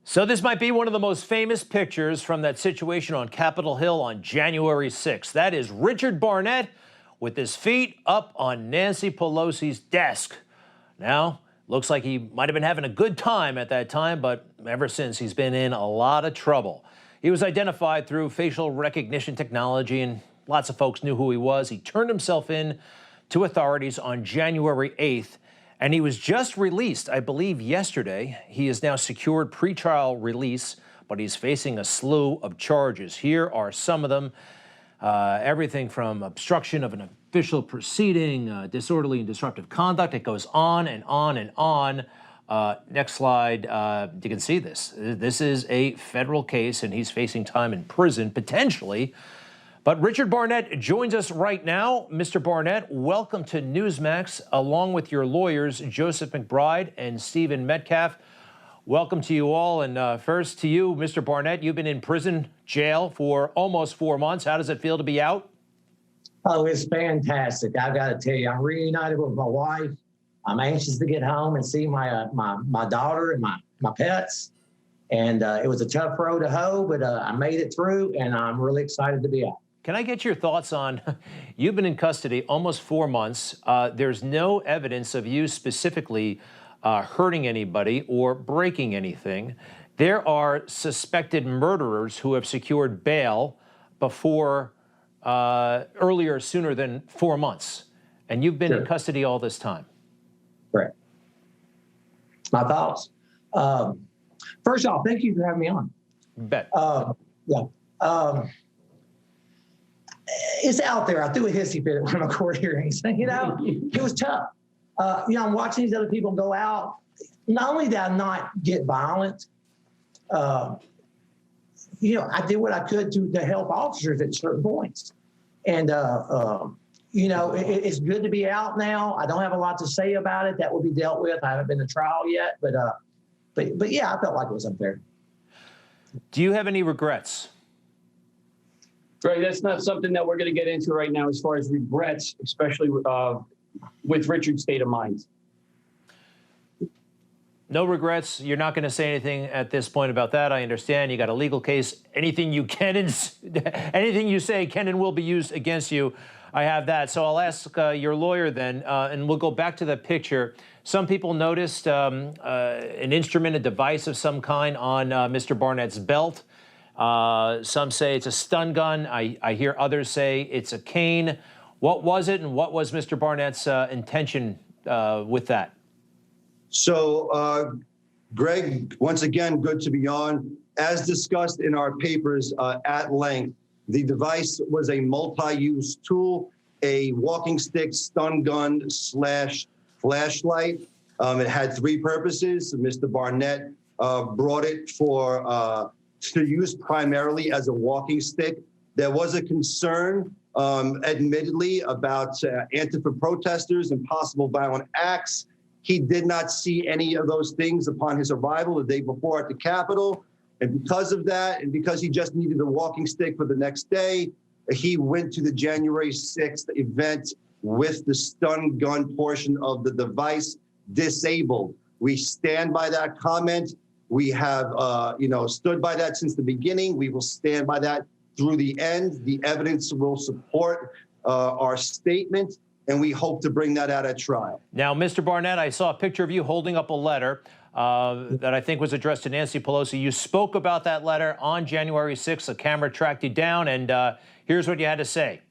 So this might be one of the most famous pictures from that situation on Capitol Hill on January 6th. That is Richard Barnett with his feet up on Nancy Pelosi's desk. Now, looks like he might have been having a good time at that time, but ever since he's been in a lot of trouble. He was identified through facial recognition technology and lots of folks knew who he was. He turned himself in to authorities on January 8th. And he was just released, I believe, yesterday. He has now secured pretrial release, but he's facing a slew of charges. Here are some of them. Everything from obstruction of an official proceeding, disorderly and disruptive conduct. It goes on and on and on. Next slide. You can see this. This is a federal case, and he's facing time in prison, potentially. But Richard Barnett joins us right now. Mr. Barnett, welcome to Newsmax, along with your lawyers, Joseph McBride and Stephen Metcalf. Welcome to you all. And first to you, Mr. Barnett, you've been in prison jail for almost 4 months. How does it feel to be out? Oh, it's fantastic. I've got to tell you, I'm reunited with my wife. I'm anxious to get home and see my daughter and my pets. And it was a tough road to hoe, but I made it through, and I'm really excited to be out. Can I get your thoughts on, you've been in custody almost 4 months. There's no evidence of you specifically hurting anybody or breaking anything. There are suspected murderers who have secured bail before sooner than 4 months. And you've been in custody all this time. Correct. My thoughts. First off, thank you for having me on. Bet. It's out there. I threw a hissy fit at one of my court hearings. It was tough. I'm watching these other people go out. Not only did I not get violent, I did what I could to help officers at certain points. And, it's good to be out now. I don't have a lot to say about it. That will be dealt with. I haven't been to trial yet, but yeah, I felt like it was unfair. Do you have any regrets? Right, that's not something that we're going to get into right now as far as regrets, especially with Richard's state of mind. No regrets. You're not going to say anything at this point about that. I understand you got a legal case. Anything you say can and will be used against you. I have that. So I'll ask your lawyer then, and we'll go back to the picture. Some people noticed an instrument, a device of some kind on Mr. Barnett's belt. Some say it's a stun gun. I hear others say it's a cane. What was it, and what was Mr. Barnett's intention with that? So, Greg, once again, good to be on. As discussed in our papers at length, the device was a multi-use tool, a walking stick, stun gun / flashlight. It had 3 purposes. Mr. Barnett brought it to use primarily as a walking stick. There was a concern, admittedly, about Antifa protesters and possible violent acts. He did not see any of those things upon his arrival the day before at the Capitol. And because of that, and because he just needed a walking stick for the next day, he went to the January 6th event with the stun gun portion of the device disabled. We stand by that comment. We have, stood by that since the beginning. We will stand by that through the end. The evidence will support our statement, and we hope to bring that out at trial. Now, Mr. Barnett, I saw a picture of you holding up a letter that I think was addressed to Nancy Pelosi. You spoke about that letter on January 6th. The camera tracked you down, and here's what you had to say.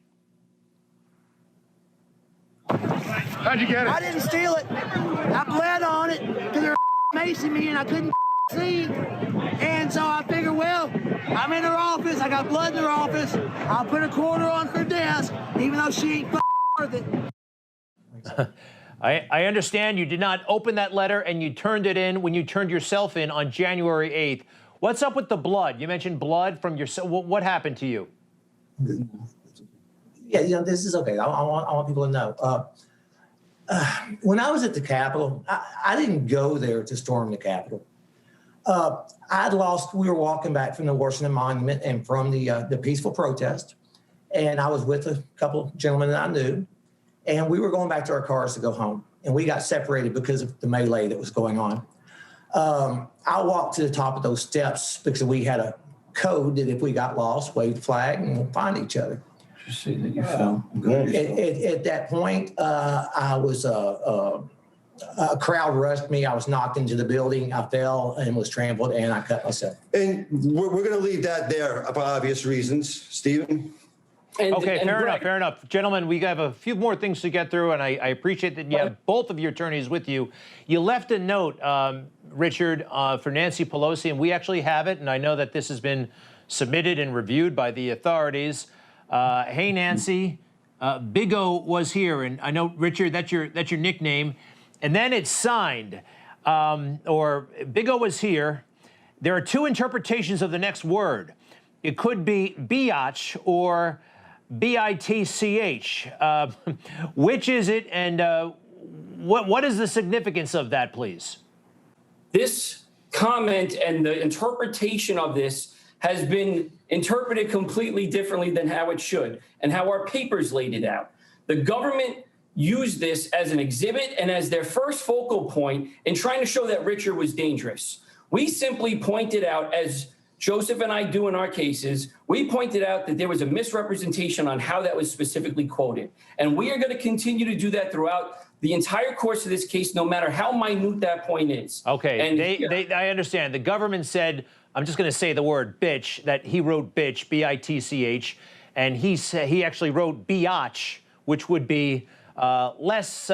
How'd you get it? I didn't steal it. I bled on it because they were macing me and I couldn't see. And so I figured, well, I'm in her office. I got blood in her office. I'll put a quarter on her desk, even though she ain't worth it. I understand you did not open that letter and you turned it in when you turned yourself in on January 8th. What's up with the blood? You mentioned blood from yourself. What happened to you? Yeah, this is okay. I want people to know. When I was at the Capitol, I didn't go there to storm the Capitol. We were walking back from the Washington Monument and from the peaceful protest. And I was with a couple of gentlemen that I knew. And we were going back to our cars to go home. And we got separated because of the melee that was going on. I walked to the top of those steps because we had a code that if we got lost, wave the flag and we'll find each other. See that you felt good. At that point, I was a crowd rushed me. I was knocked into the building. I fell and was trampled, and I cut myself. And we're going to leave that there for obvious reasons. Stephen? Okay, fair Greg, enough, fair enough. Gentlemen, we have a few more things to get through, and I appreciate that you have both of your attorneys with you. You left a note, Richard, for Nancy Pelosi, and we actually have it, and I know that this has been submitted and reviewed by the authorities. Hey, Nancy, Big O was here, and I know, Richard, that's your nickname. And then it's signed, or Big O was here. There are two interpretations of the next word. It could be biatch or B-I-T-C-H. Which is it, and what is the significance of that, please? this comment and the interpretation of this has been interpreted completely differently than how it should and how our papers laid it out. The government used this as an exhibit and as their first focal point in trying to show that Richard was dangerous. We simply pointed out, as Joseph and I do in our cases, we pointed out that there was a misrepresentation on how that was specifically quoted. And we are going to continue to do that throughout the entire course of this case, no matter how minute that point is. Okay, I understand. The government said, I'm just going to say the word bitch, that he wrote bitch, B-I-T-C-H, and he actually wrote biatch, which would be less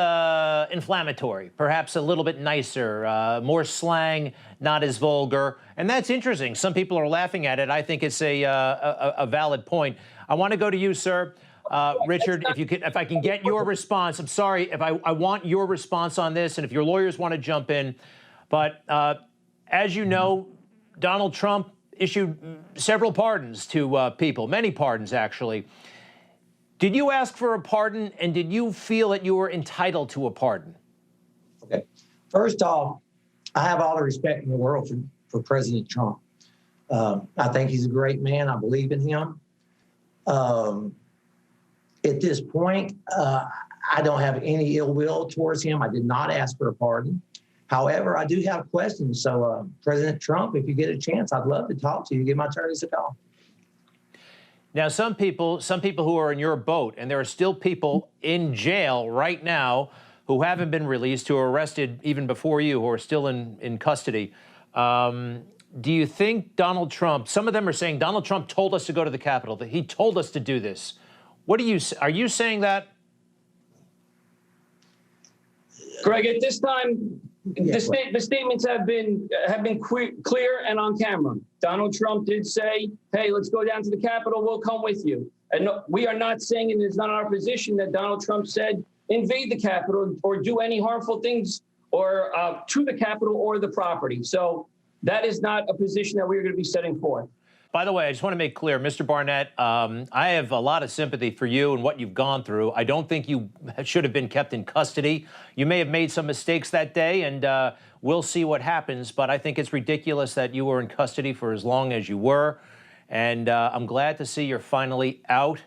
inflammatory, perhaps a little bit nicer, more slang, not as vulgar. And that's interesting. Some people are laughing at it. I think it's a valid point. I want to go to you, sir. Richard, if I can get your response. I'm sorry, if I want your response on this, and if your lawyers want to jump in. But as you know, Donald Trump issued several pardons to people, many pardons, actually. Did you ask for a pardon, and did you feel that you were entitled to a pardon? Okay. First off, I have all the respect in the world for President Trump. I think he's a great man. I believe in him. At this point, I don't have any ill will towards him. I did not ask for a pardon. However, I do have questions. So, President Trump, if you get a chance, I'd love to talk to you. Give my attorneys a call. Now, some people who are in your boat, and there are still people in jail right now who haven't been released, who were arrested even before you, who are still in custody. Do you think Donald Trump, some of them are saying Donald Trump told us to go to the Capitol, that he told us to do this. Are you saying that? Greg, at this time, the statements have been clear and on camera. Donald Trump did say, hey, let's go down to the Capitol. We'll come with you. And no, we are not saying, and it's not our position, that Donald Trump said invade the Capitol or do any harmful things or to the Capitol or the property. So that is not a position that we're going to be setting forth. By the way, I just want to make clear, Mr. Barnett, I have a lot of sympathy for you and what you've gone through. I don't think you should have been kept in custody. You may have made some mistakes that day, and we'll see what happens. But I think it's ridiculous that you were in custody for as long as you were. And I'm glad to see you're finally out.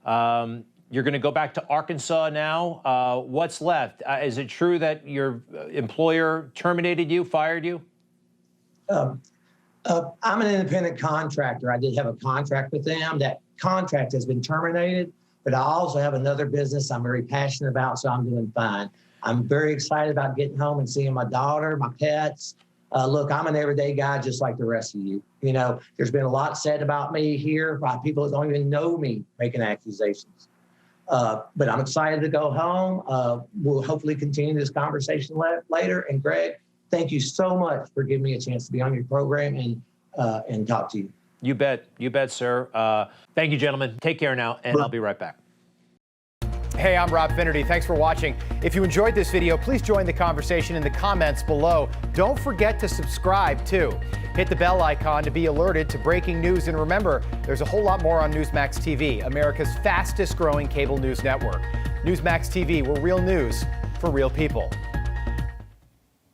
You're going to go back to Arkansas now. What's left? Is it true that your employer terminated you, fired you? I'm an independent contractor. I did have a contract with them. That contract has been terminated, but I also have another business I'm very passionate about, so I'm doing fine. I'm very excited about getting home and seeing my daughter, my pets. Look, I'm an everyday guy just like the rest of you. You know, there's been a lot said about me here by people that don't even know me making accusations. But I'm excited to go home. We'll hopefully continue this conversation later. And Greg, thank you so much for giving me a chance to be on your program and talk to you. You bet, sir. Thank you, gentlemen. Take care now, and I'll be right back. Hey, I'm Rob Finnerty. Thanks for watching. If you enjoyed this video, please join the conversation in the comments below. Don't forget to subscribe, too. Hit the bell icon to be alerted to breaking news. And remember, there's a whole lot more on Newsmax TV, America's fastest growing cable news network. Newsmax TV, we're real news for real people.